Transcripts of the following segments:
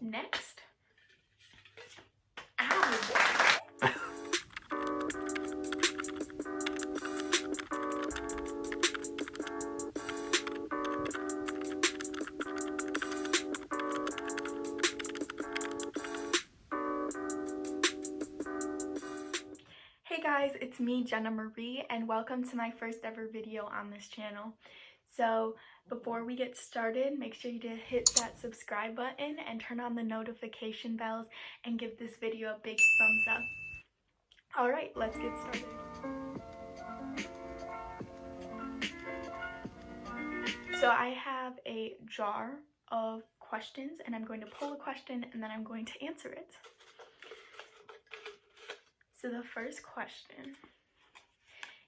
Next. Ow. Hey guys, it's me, Jenna Marie, and welcome to my first ever video on this channel. So before we get started, make sure you to hit that subscribe button and turn on the notification bells and give this video a big thumbs up. Alright, let's get started. So I have a jar of questions and I'm going to pull a question and then I'm going to answer it. So the first question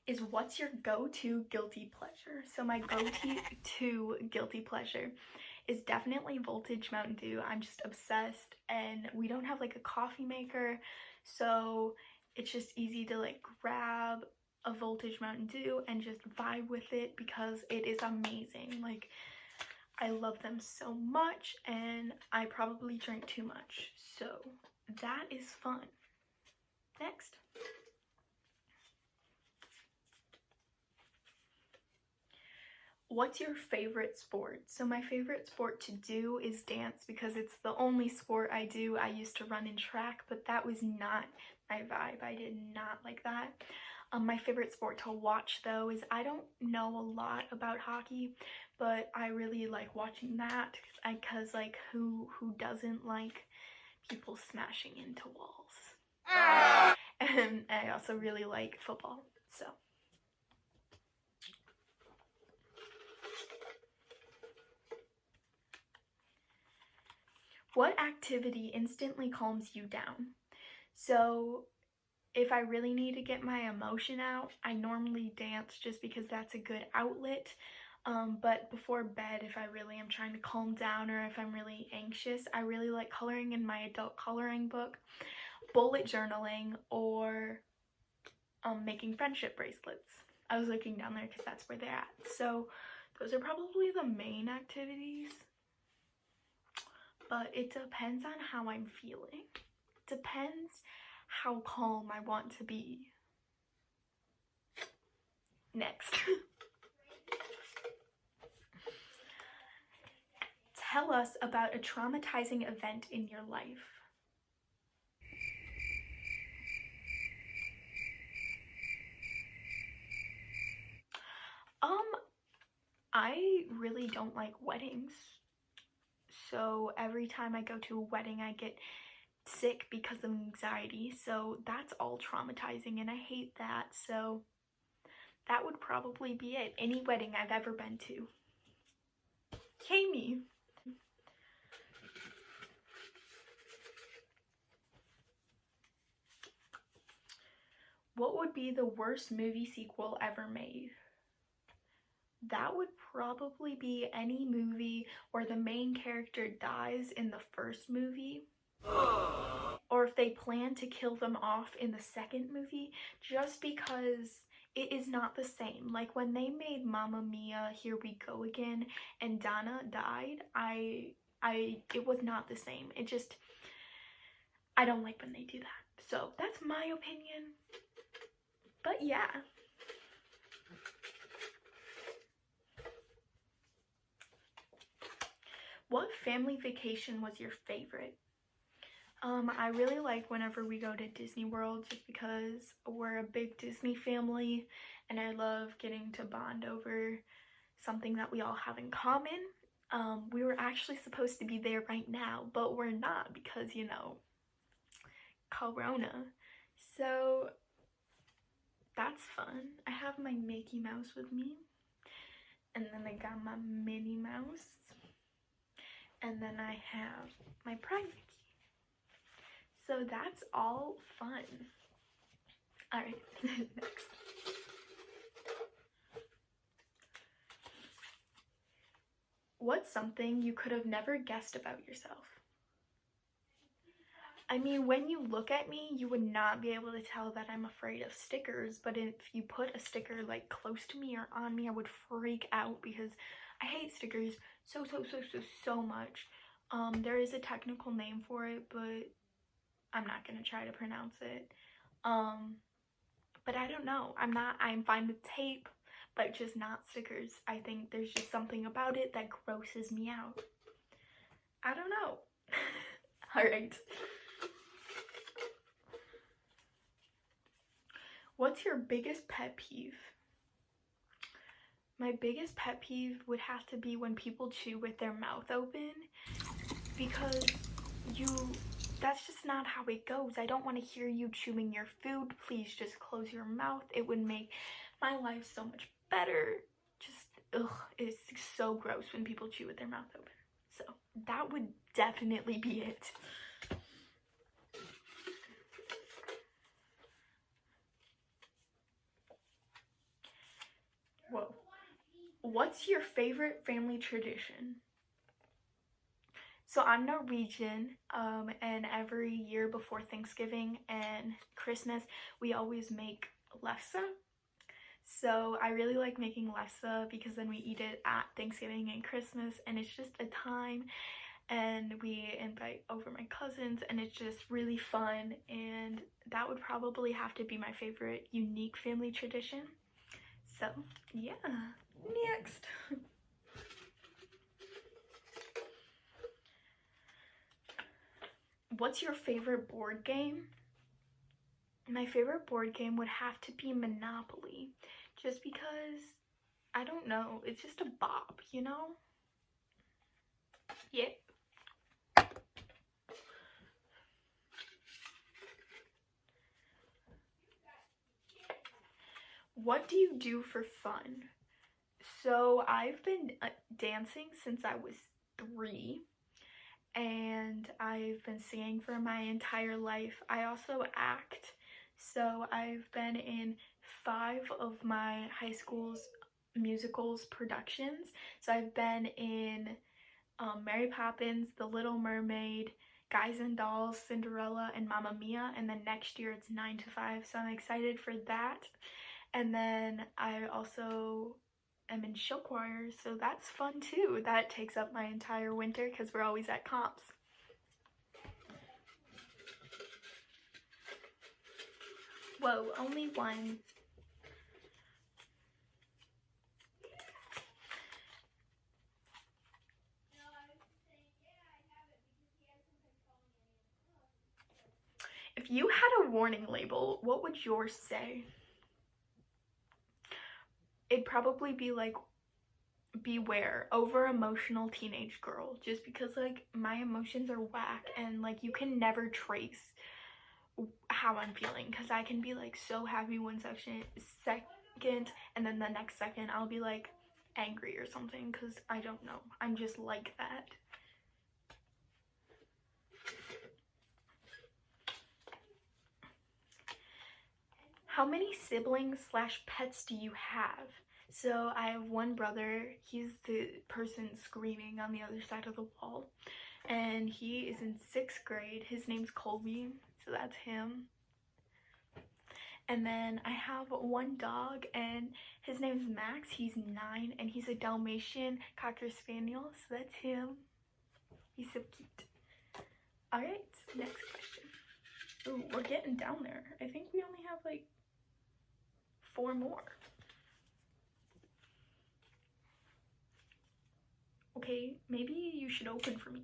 is, what's your go-to guilty pleasure? So my go-to guilty pleasure is definitely Voltage Mountain Dew. I'm just obsessed, and we don't have like a coffee maker, so it's just easy to like grab a Voltage Mountain Dew and just vibe with it because it is amazing. Like, I love them so much and I probably drink too much, so that is fun. Next. What's your favorite sport? So my favorite sport to do is dance because it's the only sport I do. I used to run in track, but that was not my vibe. I did not like that. My favorite sport to watch though is, I don't know a lot about hockey, but I really like watching that because like who doesn't like people smashing into walls? And I also really like football, so. What activity instantly calms you down? So if I really need to get my emotion out, I normally dance just because that's a good outlet. But before bed, if I really am trying to calm down or if I'm really anxious, I really like coloring in my adult coloring book, bullet journaling, or making friendship bracelets. I was looking down there because that's where they're at. So those are probably the main activities. But it depends on how I'm feeling. Depends how calm I want to be. Next. Tell us about a traumatizing event in your life. I really don't like weddings. So every time I go to a wedding, I get sick because of anxiety. So that's all traumatizing and I hate that. So that would probably be it. Any wedding I've ever been to. Yay me. What would be the worst movie sequel ever made? That would probably be any movie where the main character dies in the first movie, or if they plan to kill them off in the second movie, just because it is not the same. Like when they made Mamma Mia, Here We Go Again, and Donna died, it was not the same. It just, I don't like when they do that. So that's my opinion. But yeah. What family vacation was your favorite? I really like whenever we go to Disney World just because we're a big Disney family and I love getting to bond over something that we all have in common. We were actually supposed to be there right now, but we're not because, you know, Corona. So that's fun. I have my Mickey Mouse with me, and then I got my Minnie Mouse, and then I have my private key. So that's all fun. Alright, next. What's something you could have never guessed about yourself? I mean, when you look at me, you would not be able to tell that I'm afraid of stickers, but if you put a sticker like close to me or on me, I would freak out because I hate stickers so much. There is a technical name for it, but I'm not gonna try to pronounce it. But I don't know. I'm fine with tape, but just not stickers. I think there's just something about it that grosses me out. I don't know. Alright. What's your biggest pet peeve? My biggest pet peeve would have to be when people chew with their mouth open, because that's just not how it goes. I don't want to hear you chewing your food. Please just close your mouth. It would make my life so much better. Just, ugh, it's so gross when people chew with their mouth open. So that would definitely be it. Whoa. What's your favorite family tradition? So I'm Norwegian, and every year before Thanksgiving and Christmas, we always make lefse. So I really like making lefse because then we eat it at Thanksgiving and Christmas, and it's just a time, and we invite over my cousins, and it's just really fun, and that would probably have to be my favorite unique family tradition. So yeah, next. What's your favorite board game? My favorite board game would have to be Monopoly, just because, I don't know, it's just a bop, you know? Yeah. What do you do for fun? So I've been dancing since I was 3, and I've been singing for my entire life. I also act, so I've been in 5 of my high school's musicals productions. So I've been in Mary Poppins, The Little Mermaid, Guys and Dolls, Cinderella, and Mamma Mia, and then next year it's 9 to 5, so I'm excited for that. And then I also am in show choir, so that's fun too. That takes up my entire winter because we're always at comps. Whoa, only one. If you had a warning label, what would yours say? It'd probably be like, beware, over emotional teenage girl, just because like my emotions are whack, and like you can never trace how I'm feeling, because I can be like so happy one second, and then the next second I'll be like angry or something, because I don't know, I'm just like that. How many siblings / pets do you have? So I have one brother. He's the person screaming on the other side of the wall, and he is in 6th grade. His name's Colby, so that's him. And then I have one dog, and his name's Max. He's 9, and he's a Dalmatian Cocker Spaniel, so that's him. He's so cute. Alright, next question. Ooh, we're getting down there. I think we only have like 4 more. Okay, maybe you should open for me.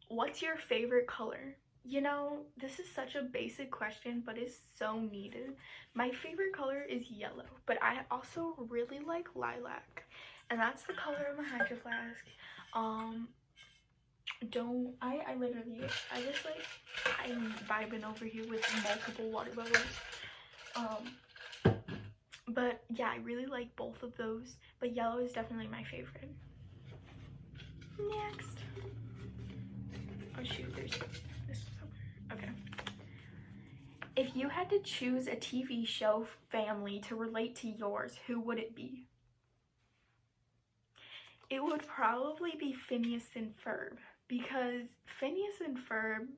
What's your favorite color? You know, this is such a basic question, but it's so needed. My favorite color is yellow, but I also really like lilac, and that's the color of my Hydro Flask. I literally, I'm vibing over here with multiple water bubbles. But yeah, I really like both of those, but yellow is definitely my favorite. Next. Oh shoot, there's this. Okay. If you had to choose a TV show family to relate to yours, who would it be? It would probably be Phineas and Ferb, because Phineas and Ferb,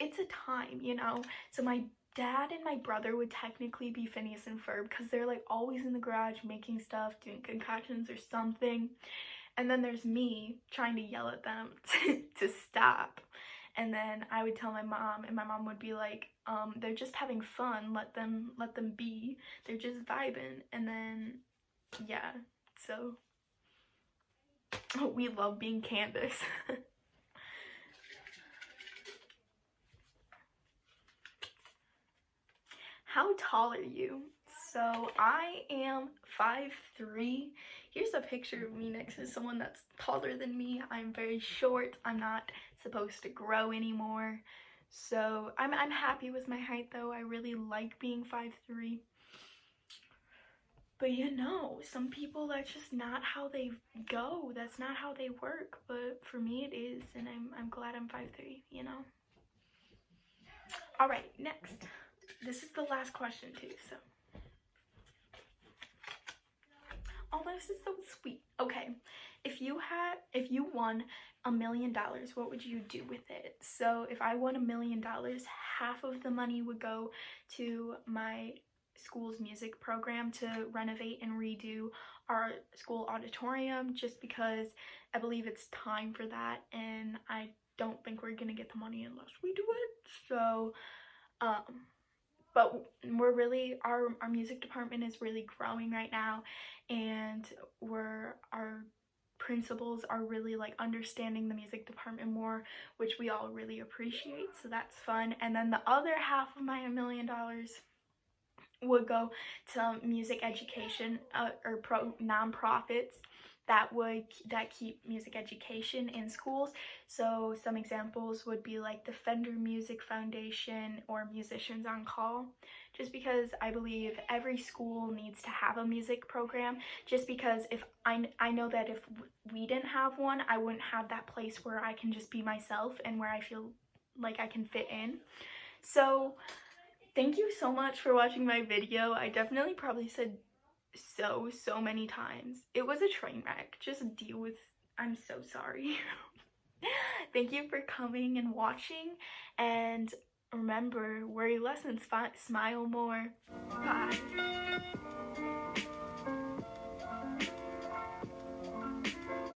it's a time, you know? So my Dad and my brother would technically be Phineas and Ferb because they're like always in the garage making stuff, doing concoctions or something. And then there's me trying to yell at them to stop. And then I would tell my mom, and my mom would be like, they're just having fun, let them be. They're just vibing. And then yeah, so we love being Candace. How tall are you? So I am 5'3". Here's a picture of me next to someone that's taller than me. I'm very short. I'm not supposed to grow anymore. So I'm happy with my height though. I really like being 5'3". But you know, some people, that's just not how they go. That's not how they work. But for me it is, and I'm glad I'm 5'3", you know? Alright, next. This is the last question too, so. Oh, this is so sweet. Okay, if you won $1 million, what would you do with it? So if I won $1 million, half of the money would go to my school's music program to renovate and redo our school auditorium, just because I believe it's time for that, and I don't think we're gonna get the money unless we do it. So but we're really, our music department is really growing right now, and our principals are really like understanding the music department more, which we all really appreciate, so that's fun. And then the other half of my $1 million would go to music education or nonprofits that keep music education in schools. So some examples would be like the Fender Music Foundation or Musicians on Call, just because I believe every school needs to have a music program, just because if I know that if we didn't have one, I wouldn't have that place where I can just be myself and where I feel like I can fit in. So thank you so much for watching my video. I definitely probably said so many times. It was a train wreck. Just deal with, I'm so sorry. Thank you for coming and watching, and remember, worry less and smile more. Bye.